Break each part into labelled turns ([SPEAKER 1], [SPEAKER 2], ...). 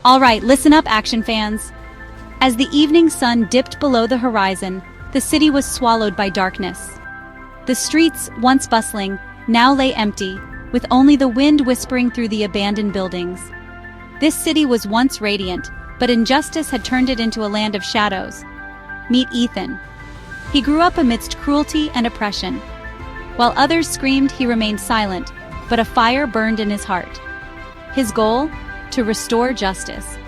[SPEAKER 1] All right, listen up, action fans. As the evening sun dipped below the horizon, the city was swallowed by darkness. The streets, once bustling, now lay empty, with only the wind whispering through the abandoned buildings. This city was once radiant, but injustice had turned it into a land of shadows. Meet Ethan. He grew up amidst cruelty and oppression. While others screamed, he remained silent, but a fire burned in his heart. His goal? To restore justice.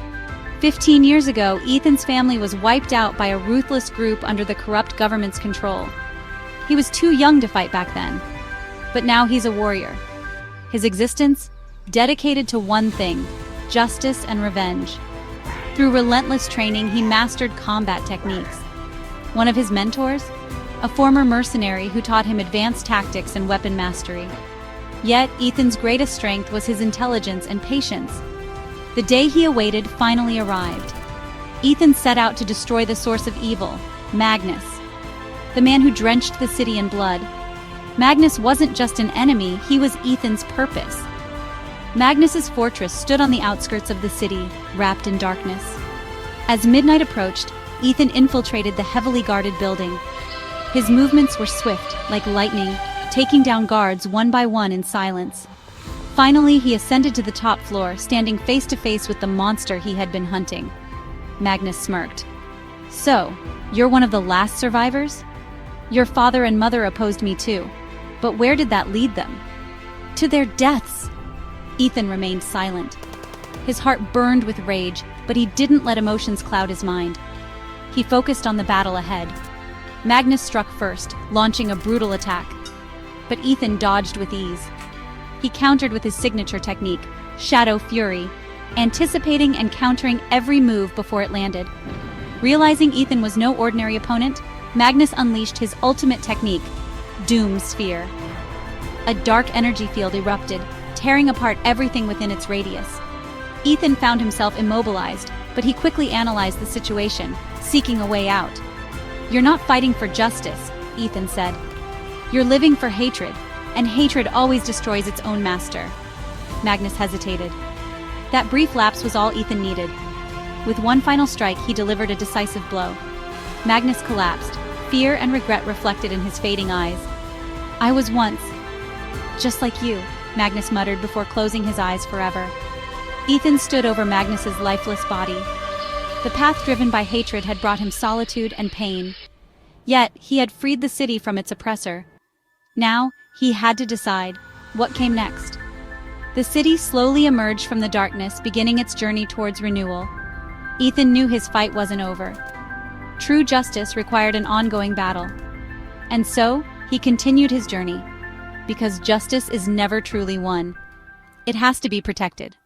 [SPEAKER 1] 15 years ago, Ethan's family was wiped out by a ruthless group under the corrupt government's control. He was too young to fight back then. But now he's a warrior. His existence? Dedicated to one thing: justice and revenge. Through relentless training, he mastered combat techniques. One of his mentors? A former mercenary who taught him advanced tactics and weapon mastery. Yet, Ethan's greatest strength was his intelligence and patience. The day he awaited finally arrived. Ethan set out to destroy the source of evil, Magnus, the man who drenched the city in blood. Magnus wasn't just an enemy, he was Ethan's purpose. Magnus's fortress stood on the outskirts of the city, wrapped in darkness. As midnight approached, Ethan infiltrated the heavily guarded building. His movements were swift, like lightning, taking down guards one by one in silence. Finally, he ascended to the top floor, standing face to face with the monster he had been hunting. Magnus smirked. "So, you're one of the last survivors? Your father and mother opposed me too. But where did that lead them?" "To their deaths." Ethan remained silent. His heart burned with rage, but he didn't let emotions cloud his mind. He focused on the battle ahead. Magnus struck first, launching a brutal attack. But Ethan dodged with ease. He countered with his signature technique, Shadow Fury, anticipating and countering every move before it landed. Realizing Ethan was no ordinary opponent, Magnus unleashed his ultimate technique, Doom Sphere. A dark energy field erupted, tearing apart everything within its radius. Ethan found himself immobilized, but he quickly analyzed the situation, seeking a way out. "You're not fighting for justice," Ethan said. "You're living for hatred, and hatred always destroys its own master." Magnus hesitated. That brief lapse was all Ethan needed. With one final strike, he delivered a decisive blow. Magnus collapsed, fear and regret reflected in his fading eyes. "I was once just like you," Magnus muttered before closing his eyes forever. Ethan stood over Magnus's lifeless body. The path driven by hatred had brought him solitude and pain. Yet, he had freed the city from its oppressor. Now, he had to decide what came next. The city slowly emerged from the darkness, beginning its journey towards renewal. Ethan knew his fight wasn't over. True justice required an ongoing battle. And so, he continued his journey. Because justice is never truly won. It has to be protected.